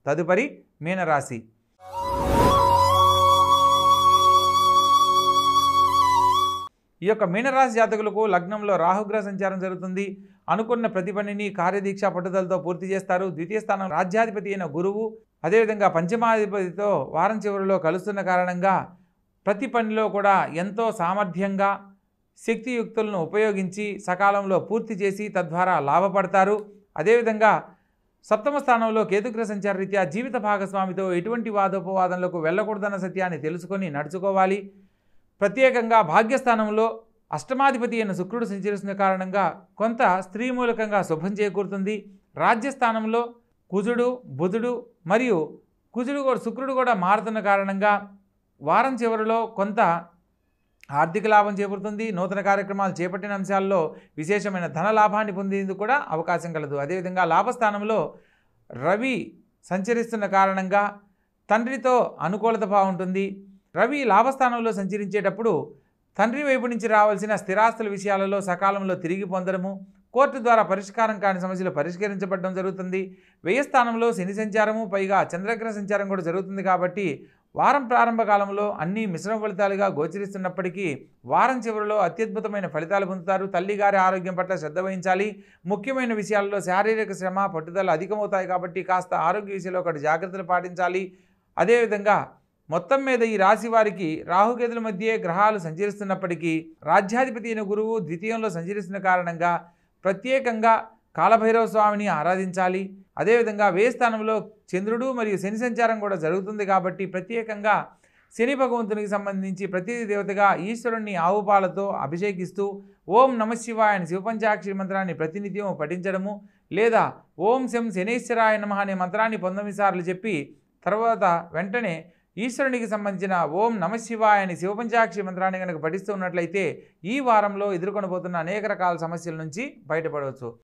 తదుపరి మీనరాశి. ఈ యొక్క మీనరాశి జాతకులకు లగ్నంలో రాహుగ్రహ సంచారం జరుగుతుంది. అనుకున్న ప్రతి పనిని కార్యదీక్ష పట్టుదలతో పూర్తి చేస్తారు. ద్వితీయ స్థానం రాజ్యాధిపతి అయిన గురువు, అదేవిధంగా పంచమాధిపతితో వారం చివరిలో కలుస్తున్న కారణంగా ప్రతి పనిలో కూడా ఎంతో సామర్థ్యంగా శక్తియుక్తులను ఉపయోగించి సకాలంలో పూర్తి చేసి తద్వారా లాభపడతారు. అదేవిధంగా సప్తమ స్థానంలో కేతుగ్రహ సంచార రీత్యా జీవిత భాగస్వామితో ఎటువంటి వాదోపవాదనలకు వెళ్ళకూడదన్న సత్యాన్ని తెలుసుకొని నడుచుకోవాలి. ప్రత్యేకంగా భాగ్యస్థానంలో అష్టమాధిపతి అయిన శుక్రుడు సంచరిస్తున్న కారణంగా కొంత స్త్రీ మూలకంగా శుభం చేకూరుతుంది. రాజ్యస్థానంలో కుజుడు, బుధుడు మరియు శుక్రుడు కూడా మారుతున్న కారణంగా వారం చివరిలో కొంత ఆర్థిక లాభం చేకూరుతుంది. నూతన కార్యక్రమాలు చేపట్టిన అంశాల్లో విశేషమైన ధన లాభాన్ని పొందేందుకు కూడా అవకాశం కలదు. అదేవిధంగా లాభస్థానంలో రవి సంచరిస్తున్న కారణంగా తండ్రితో అనుకూలత బాగుంటుంది. రవి లాభస్థానంలో సంచరించేటప్పుడు తండ్రి వైపు నుంచి రావాల్సిన స్థిరాస్తుల విషయాలలో సకాలంలో తిరిగి పొందడము, కోర్టు ద్వారా పరిష్కారం కాని సమస్యలు పరిష్కరించబడడం జరుగుతుంది. వ్యయ స్థానంలో శని సంచారము, పైగా చంద్రగ్రహ సంచారం కూడా జరుగుతుంది. కాబట్టి వారం ప్రారంభ కాలంలో అన్ని మిశ్రమ ఫలితాలుగా గోచరిస్తున్నప్పటికీ వారం చివరిలో అత్యద్భుతమైన ఫలితాలు పొందుతారు. తల్లిగారి ఆరోగ్యం పట్ల శ్రద్ధ వహించాలి. ముఖ్యమైన విషయాల్లో శారీరక శ్రమ, పట్టుదల అధికమవుతాయి. కాబట్టి కాస్త ఆరోగ్య విషయంలో ఒకటి జాగ్రత్తలు పాటించాలి. అదేవిధంగా మొత్తం మీద ఈ రాశి వారికి రాహుకేతుల మధ్య గ్రహాలు సంచరిస్తున్నప్పటికీ రాజ్యాధిపతి అయిన గురువు ద్వితీయంలో సంచరిస్తున్న కారణంగా ప్రత్యేకంగా కాలభైరవ స్వామిని ఆరాధించాలి. అదేవిధంగా వ్యయ స్థానంలో చంద్రుడు మరియు శని సంచారం కూడా జరుగుతుంది. కాబట్టి ప్రత్యేకంగా శని భగవంతునికి సంబంధించి ప్రతి దేవతగా ఈశ్వరుణ్ణి ఆవుపాలతో అభిషేకిస్తూ ఓం నమశివాయ అని శివపంచాక్షరి మంత్రాన్ని ప్రతినిత్యం పఠించడము, లేదా ఓం శం శనేశ్వరాయ నమః అనే మంత్రాన్ని 19 సార్లు చెప్పి తర్వాత వెంటనే ఈశ్వరునికి సంబంధించిన ఓం నమశివాయ అని శివపంచాక్షరి మంత్రాన్ని కనుక పఠిస్తూ ఉన్నట్లయితే ఈ వారంలో ఎదుర్కొనబోతున్న అనేక రకాల సమస్యల నుంచి బయటపడవచ్చు.